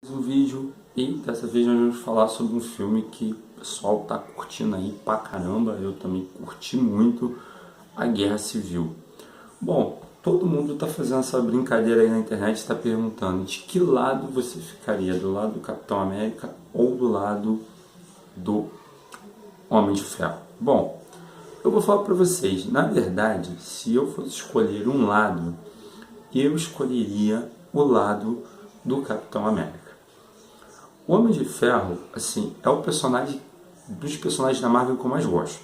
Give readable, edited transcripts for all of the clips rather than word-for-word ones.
Um vídeo e dessa vez nós vamos falar sobre um filme que o pessoal tá curtindo aí pra caramba. Eu também curti muito, a Guerra Civil. Bom, todo mundo tá fazendo essa brincadeira aí na internet, está perguntando de que lado você ficaria, do lado do Capitão América ou do lado do Homem de Ferro. Bom, eu vou falar para vocês, na verdade, se eu fosse escolher um lado, eu escolheria o lado do Capitão América. O Homem de Ferro, assim, é o personagem dos personagens da Marvel que eu mais gosto.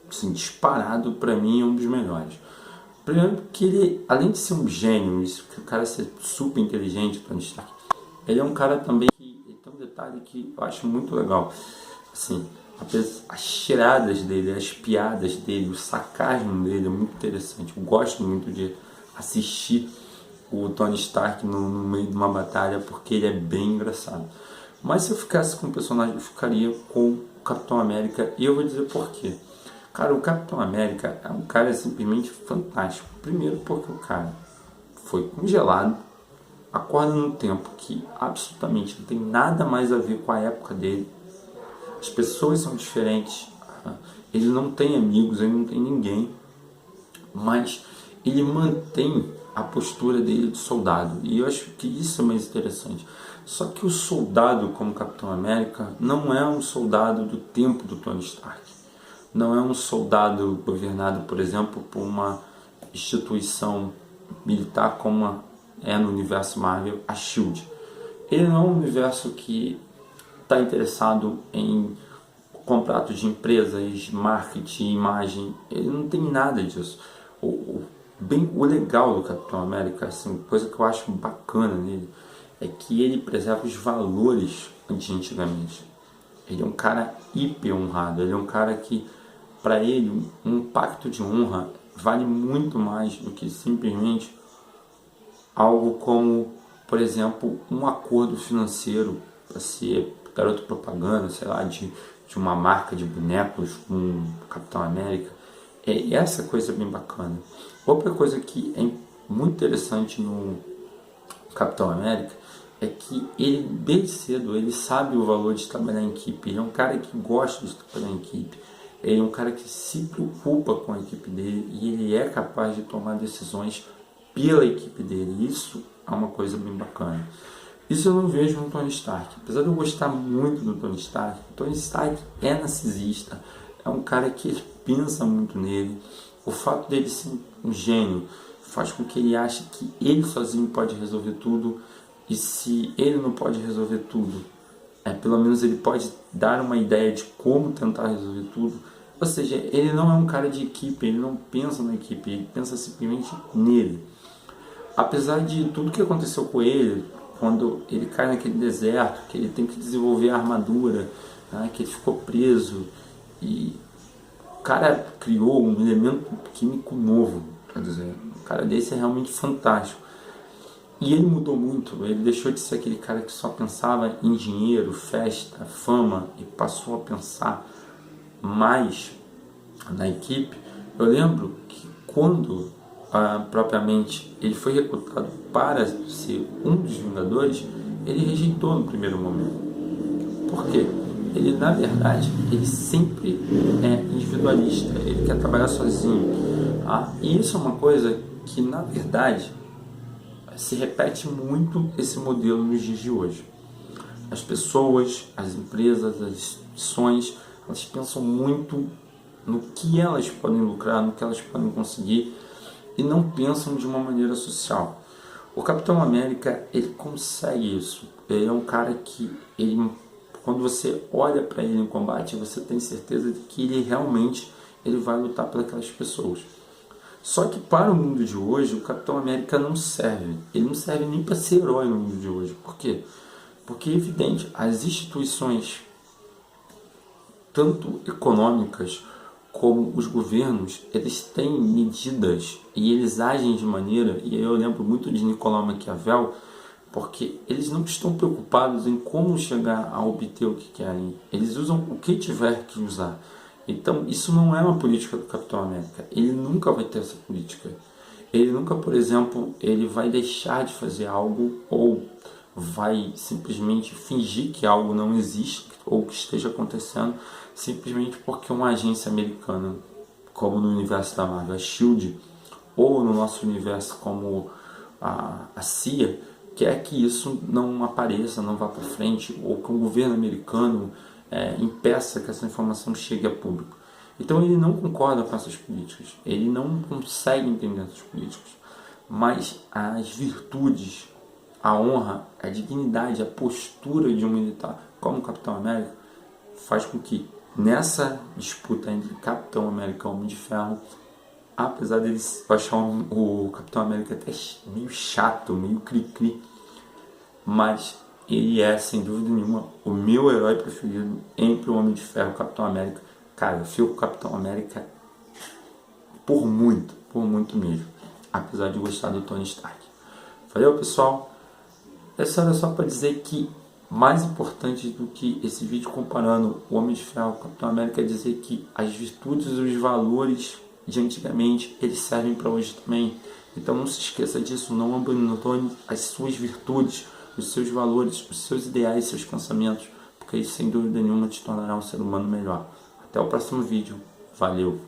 Assim, disparado, pra mim, é um dos melhores. Primeiro porque ele, além de ser um gênio, isso, que o cara ser super inteligente, Tony Stark, ele é um cara também que tem um detalhe que eu acho muito legal. Assim, as tiradas dele, as piadas dele, o sarcasmo dele é muito interessante. Eu gosto muito de assistir o Tony Stark no meio de uma batalha porque ele é bem engraçado. Mas se eu ficasse com um personagem, eu ficaria com o Capitão América, e eu vou dizer por quê. Cara, o Capitão América é um cara simplesmente fantástico. Primeiro porque o cara foi congelado, acorda num tempo que absolutamente não tem nada mais a ver com a época dele. As pessoas são diferentes, ele não tem amigos, ele não tem ninguém, mas ele mantém a postura dele de soldado, e eu acho que isso é mais interessante. Só que o soldado como Capitão América não é um soldado do tempo do Tony Stark, não é um soldado governado, por exemplo, por uma instituição militar como é no universo Marvel, a SHIELD. Ele não é um universo que está interessado em contratos de empresas, marketing, imagem. Ele não tem nada disso. O legal do Capitão América, assim, coisa que eu acho bacana nele, é que ele preserva os valores de antigamente. Ele é um cara hiper honrado, ele é um cara que, para ele, um pacto de honra vale muito mais do que simplesmente algo como, por exemplo, um acordo financeiro para ser garoto propaganda, sei lá, de uma marca de bonecos com o Capitão América. É essa coisa bem bacana. Outra coisa que é muito interessante no Capitão América é que ele, desde cedo, ele sabe o valor de trabalhar em equipe. Ele é um cara que gosta de trabalhar em equipe. Ele é um cara que se preocupa com a equipe dele e ele é capaz de tomar decisões pela equipe dele. Isso é uma coisa bem bacana. Isso eu não vejo no Tony Stark. Apesar de eu gostar muito do Tony Stark, o Tony Stark é narcisista. É um cara que ele pensa muito nele. O fato dele ser um gênio faz com que ele ache que ele sozinho pode resolver tudo. E se ele não pode resolver tudo, pelo menos ele pode dar uma ideia de como tentar resolver tudo. Ou seja, ele não é um cara de equipe, ele não pensa na equipe, ele pensa simplesmente nele. Apesar de tudo que aconteceu com ele, quando ele cai naquele deserto, que ele tem que desenvolver a armadura, né, que ele ficou preso, e o cara criou um elemento químico novo, quer dizer, um cara desse é realmente fantástico. E ele mudou muito, ele deixou de ser aquele cara que só pensava em dinheiro, festa, fama, e passou a pensar mais na equipe. Eu lembro que quando propriamente ele foi recrutado para ser um dos Vingadores, ele rejeitou no primeiro momento. Por quê? Ele, na verdade, ele sempre é individualista, ele quer trabalhar sozinho. E isso é uma coisa que, na verdade, se repete muito esse modelo nos dias de hoje. As pessoas, as empresas, as instituições, elas pensam muito no que elas podem lucrar, no que elas podem conseguir, e não pensam de uma maneira social. O Capitão América, ele consegue isso. Ele é um cara que, quando você olha para ele em combate, você tem certeza de que ele realmente vai lutar por aquelas pessoas. Só que para o mundo de hoje, o Capitão América não serve. Ele não serve nem para ser herói no mundo de hoje. Por quê? Porque é evidente, as instituições, tanto econômicas como os governos, eles têm medidas e eles agem de maneira, e eu lembro muito de Nicolau Maquiavel, porque eles não estão preocupados em como chegar a obter o que querem, eles usam o que tiver que usar. Então isso não é uma política do Capitão América, ele nunca vai ter essa política. Ele nunca, por exemplo, ele vai deixar de fazer algo ou vai simplesmente fingir que algo não existe ou que esteja acontecendo simplesmente porque uma agência americana, como no universo da Marvel, a SHIELD, ou no nosso universo como a CIA, quer que isso não apareça, não vá para frente, ou que o governo americano impeça que essa informação chegue a público. Então ele não concorda com essas políticas, ele não consegue entender essas políticas, mas as virtudes, a honra, a dignidade, a postura de um militar como o Capitão América faz com que nessa disputa entre Capitão América e Homem de Ferro, apesar deles achar o Capitão América até meio chato, meio cri-cri, mas ele é, sem dúvida nenhuma, o meu herói preferido entre o Homem de Ferro e o Capitão América. Cara, eu fico com o Capitão América por muito mesmo, apesar de gostar do Tony Stark. Valeu, pessoal? Essa era só para dizer que mais importante do que esse vídeo comparando o Homem de Ferro com o Capitão América é dizer que as virtudes e os valores de antigamente eles servem para hoje também. Então não se esqueça disso, não abandone as suas virtudes, os seus valores, os seus ideais, seus pensamentos, porque isso sem dúvida nenhuma te tornará um ser humano melhor. Até o próximo vídeo. Valeu!